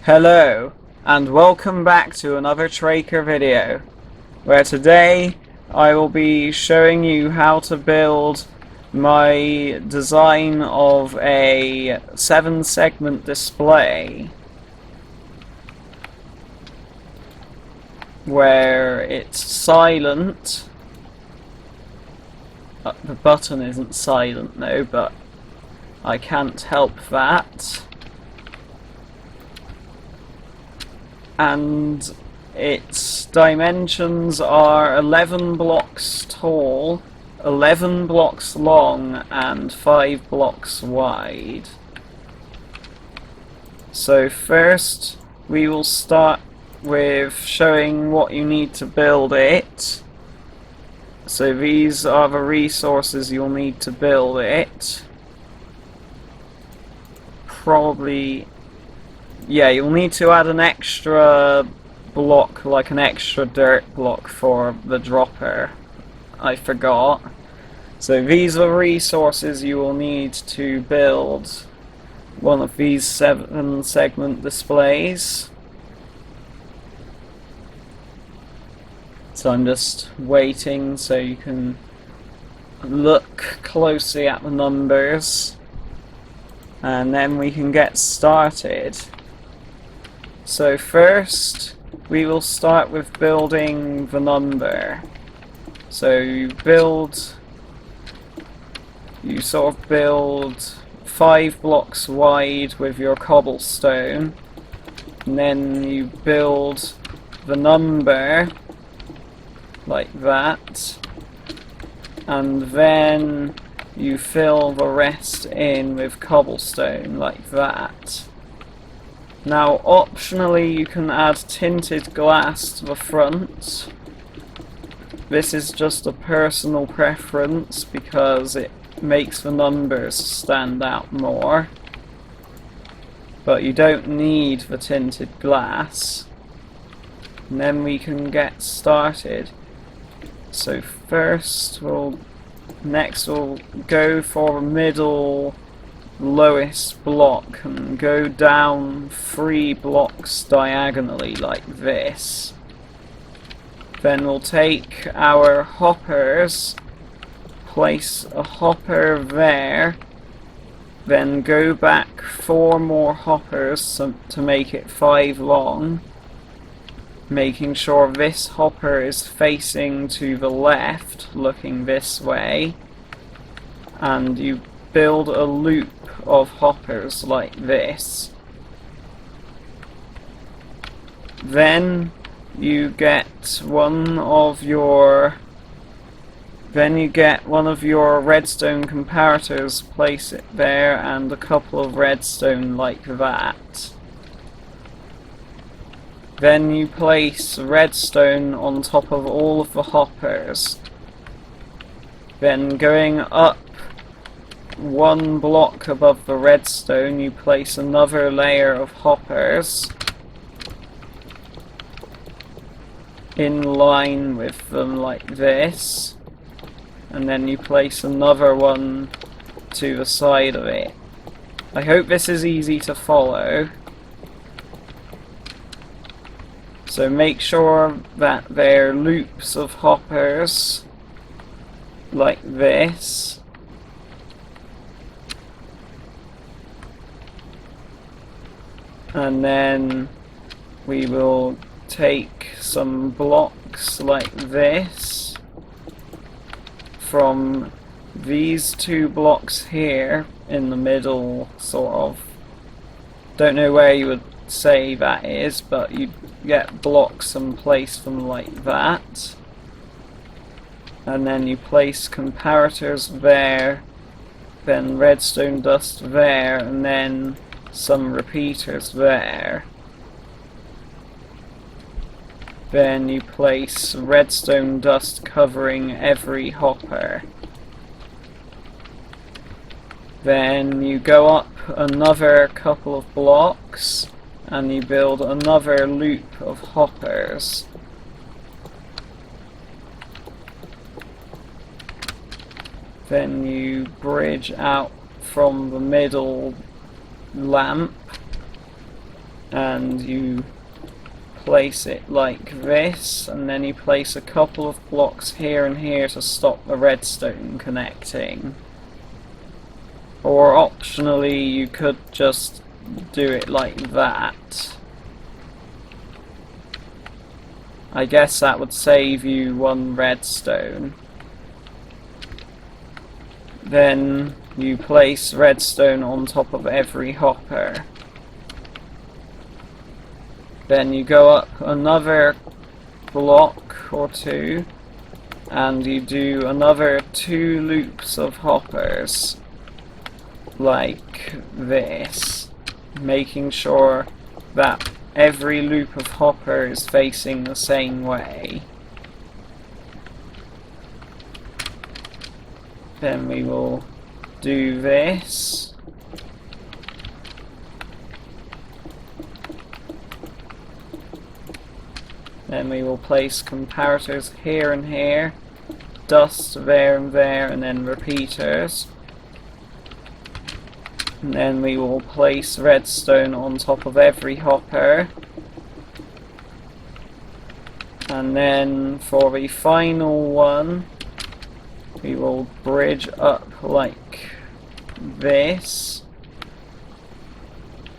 Hello, and welcome back to another Tracker video, where today I will be showing you how to build my design of a 7-segment display, where it's silent. The button isn't silent though, but I can't help that. And its dimensions are 11 blocks tall, 11 blocks long, and 5 blocks wide. So first we will start with showing what you need to build it. So these are the resources you'll need to build it. Yeah, you'll need to add an extra block, like an extra dirt block for the dropper. I forgot. So these are resources you will need to build one of these 7-segment displays. So I'm just waiting so you can look closely at the numbers, and then we can get started. So first we will start with building the number. So you sort of build 5 blocks wide with your cobblestone, and then you build the number like that, and then you fill the rest in with cobblestone like that. Now optionally you can add tinted glass to the front. This is just a personal preference because it makes the numbers stand out more. But you don't need the tinted glass. And then we can get started. So next we'll go for the middle lowest block and go down 3 blocks diagonally like this. Then we'll take our hoppers, place a hopper there, then go back 4 more hoppers to make it 5 long, making sure this hopper is facing to the left, looking this way, and you build a loop of hoppers like this. Then you get one of your redstone comparators, place it there, and a couple of redstone like that. Then you place redstone on top of all of the hoppers. Then going up 1 block above the redstone, you place another layer of hoppers in line with them like this, and then you place another one to the side of it. I hope this is easy to follow. So make sure that they're loops of hoppers like this. And then we will take some blocks like this from these 2 blocks here in the middle, sort of. Don't know where you would say that is, but you get blocks and place them like that. And then you place comparators there, then redstone dust there, and then some repeaters there. Then you place redstone dust covering every hopper. Then you go up another couple of blocks and you build another loop of hoppers. Then you bridge out from the middle lamp and you place it like this, and then you place a couple of blocks here and here to stop the redstone connecting. Or optionally you could just do it like that. I guess that would save you one redstone. Then you place redstone on top of every hopper. Then you go up another block or two, and you do another 2 loops of hoppers, like this, making sure that every loop of hopper is facing the same way. Then we will do this. Then we will place comparators here and here, dust there and there, and then repeaters. And then we will place redstone on top of every hopper. And then for the final one, we will bridge up like this.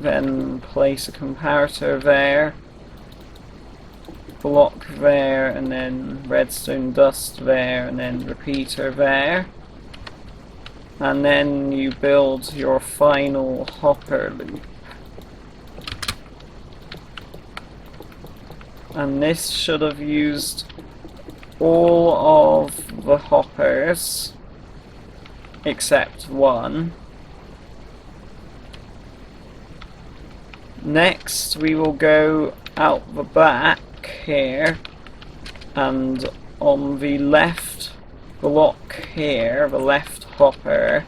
Then place a comparator there, block there, and then redstone dust there, and then repeater there. And then you build your final hopper loop. And this should have used all of the hoppers except one. Next we will go out the back here, and on the left block here, the left hopper,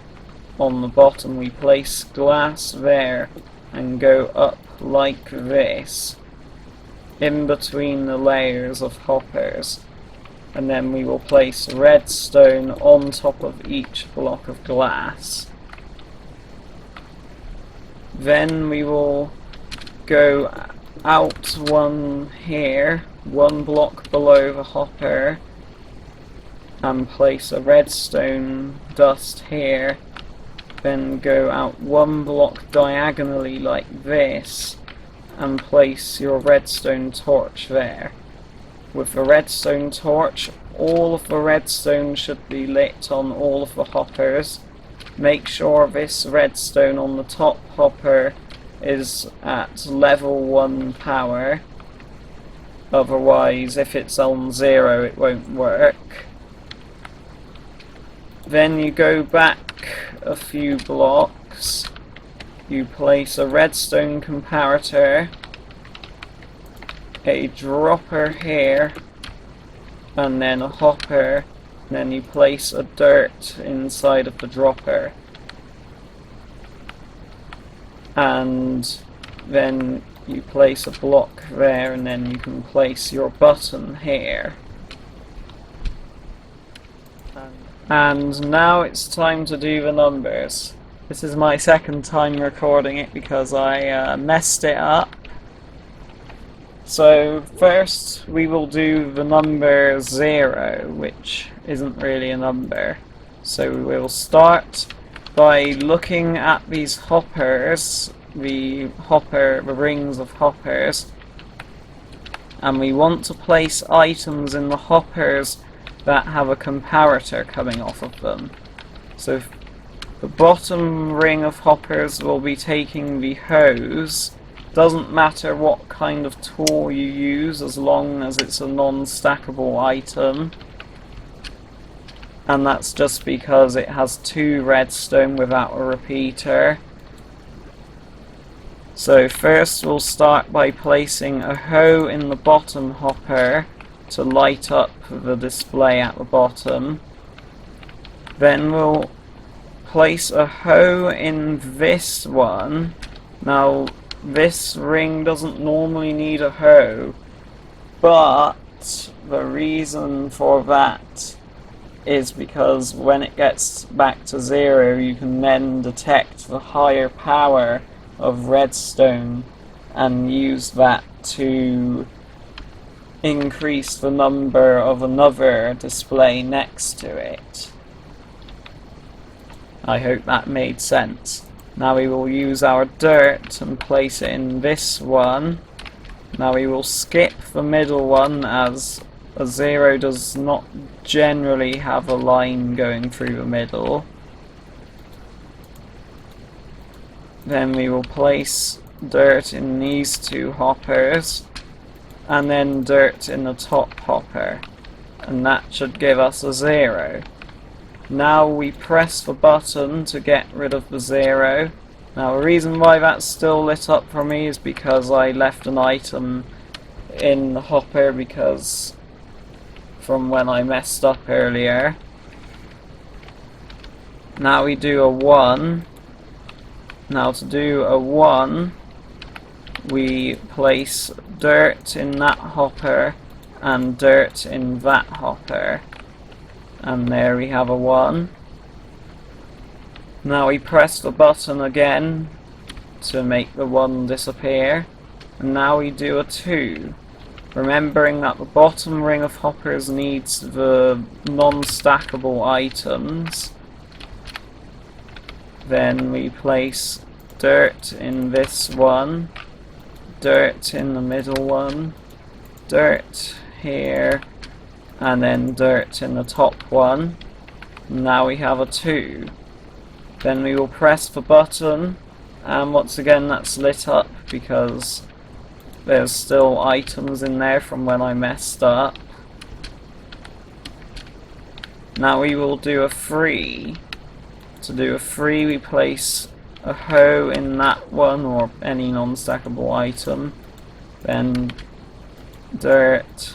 on the bottom we place glass there and go up like this in between the layers of hoppers, and then we will place redstone on top of each block of glass. Then we will go out one here, one block below the hopper, and place a redstone dust here, then go out one block diagonally like this and place your redstone torch there. With the redstone torch, all of the redstone should be lit on all of the hoppers. Make sure this redstone on the top hopper is at level 1 power, otherwise if it's on 0 it won't work. Then you go back a few blocks, you place a redstone comparator, a dropper here, and then a hopper, and then you place a dirt inside of the dropper. And then you place a block there, and then you can place your button here. And now it's time to do the numbers. This is my second time recording it because I messed it up. So first we will do the number 0, which isn't really a number. So we will start by looking at these hoppers, the rings of hoppers, and we want to place items in the hoppers that have a comparator coming off of them. So the bottom ring of hoppers will be taking the hose. Doesn't matter what kind of tool you use as long as it's a non-stackable item. And that's just because it has 2 redstone without a repeater. So first we'll start by placing a hoe in the bottom hopper to light up the display at the bottom. Then we'll place a hoe in this one. Now this ring doesn't normally need a hoe, but the reason for that is because when it gets back to 0 you can then detect the higher power of redstone and use that to increase the number of another display next to it. I hope that made sense. Now we will use our dirt and place it in this one. Now we will skip the middle one, as a 0 does not generally have a line going through the middle. Then we will place dirt in these two hoppers, and then dirt in the top hopper, and that should give us a 0. Now we press the button to get rid of the 0. Now the reason why that's still lit up for me is because I left an item in the hopper because from when I messed up earlier. Now we do a 1. Now to do a 1, we place dirt in that hopper and dirt in that hopper, and there we have a 1. Now we press the button again to make the 1 disappear, and now we do a 2, remembering that the bottom ring of hoppers needs the non-stackable items. Then we place dirt in this one, dirt in the middle one, dirt here, and then dirt in the top one. Now we have a 2. Then we will press the button, and once again that's lit up because there's still items in there from when I messed up. Now we will do a 3. To do a 3, we place a hoe in that one, or any non-stackable item. Then dirt,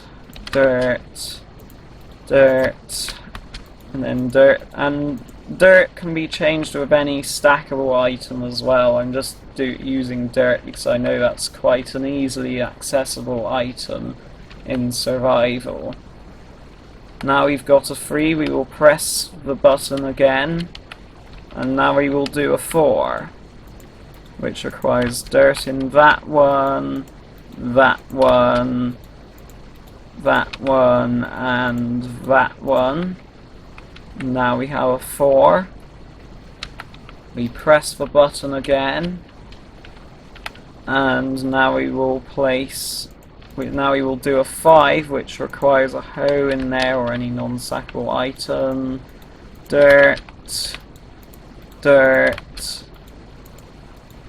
dirt, dirt, and then dirt. And dirt can be changed with any stackable item as well. I'm just using dirt because I know that's quite an easily accessible item in survival. Now we've got a 3, we will press the button again. And now we will do a 4, which requires dirt in that one, that one, that one, and that one. Now we have a 4. We press the button again, and now we will do a 5, which requires a hoe in there or any non-stackable item. Dirt. Dirt,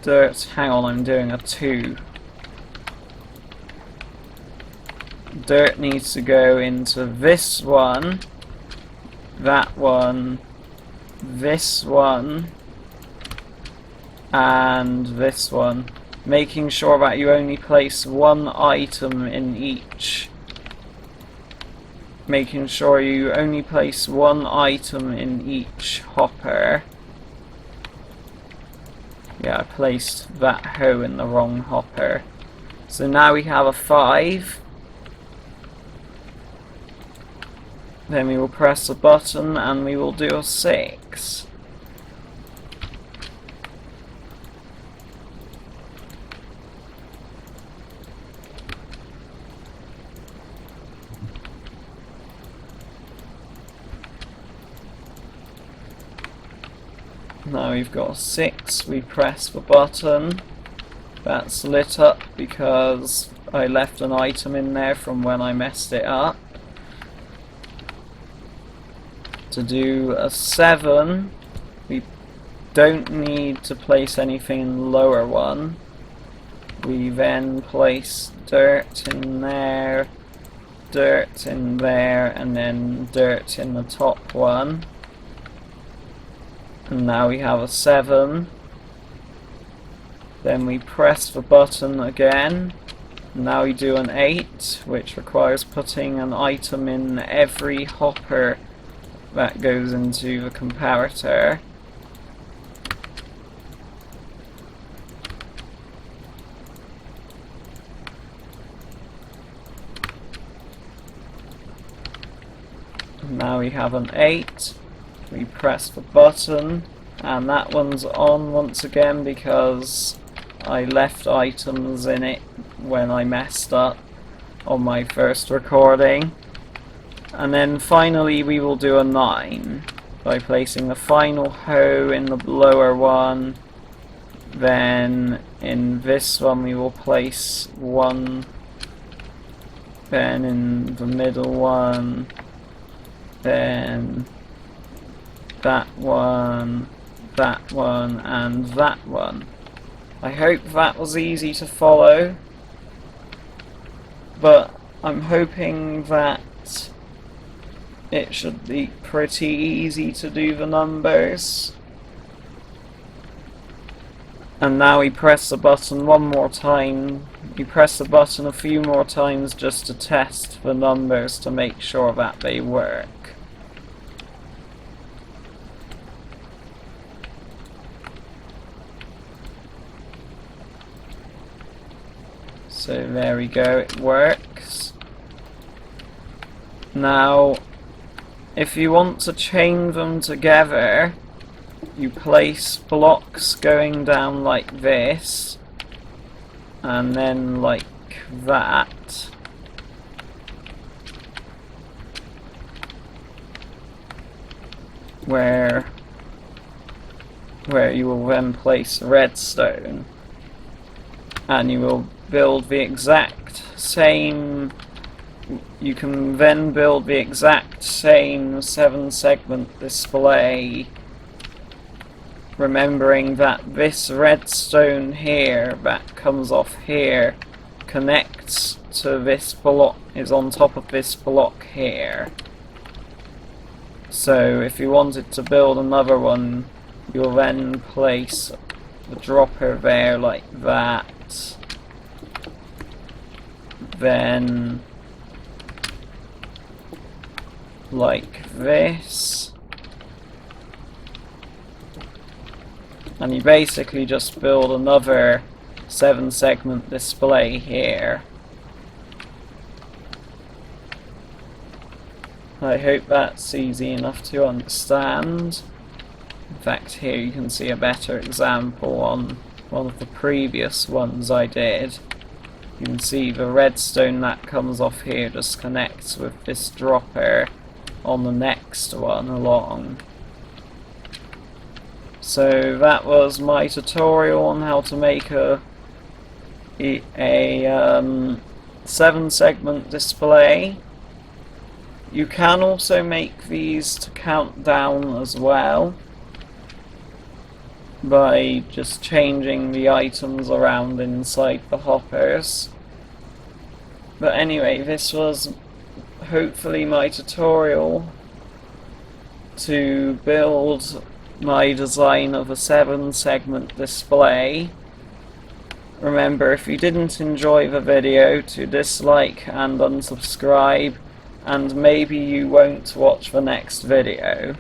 dirt, hang on, I'm doing a 2. Dirt needs to go into this one, that one, this one, and this one, making sure that you only place one item in each. Making sure you only place one item in each hopper. Yeah, I placed that hoe in the wrong hopper. So now we have a 5. Then we will press the button and we will do a 6. Now we've got a 6, we press the button. That's lit up because I left an item in there from when I messed it up. To do a 7, we don't need to place anything in the lower one. We then place dirt in there, dirt in there, and then dirt in the top one. And now we have a 7. Then we press the button again. Now we do an 8, which requires putting an item in every hopper that goes into the comparator. Now we have an 8. We press the button, and that one's on once again because I left items in it when I messed up on my first recording. And then finally we will do a 9 by placing the final hoe in the lower one. Then in this one we will place 1, then in the middle one, then that one, and that one. I hope that was easy to follow, but I'm hoping that it should be pretty easy to do the numbers. And now we press the button one more time. You press the button a few more times just to test the numbers to make sure that they work. So there we go, it works. Now, if you want to chain them together, you place blocks going down like this, and then like that. Where you will then place redstone, and you will build the exact same. You can then build the exact same 7-segment display, remembering that this redstone here that comes off here connects to this block, is on top of this block here. So if you wanted to build another one, you'll then place the dropper there like that, then like this, and you basically just build another 7-segment display here. I hope that's easy enough to understand. In fact, here you can see a better example on one of the previous ones I did. You can see the redstone that comes off here just connects with this dropper on the next one along. So that was my tutorial on how to make a 7-segment display. You can also make these to count down as well by just changing the items around inside the hoppers. But anyway, this was hopefully my tutorial to build my design of a 7-segment display. Remember, if you didn't enjoy the video, to dislike and unsubscribe, and maybe you won't watch the next video.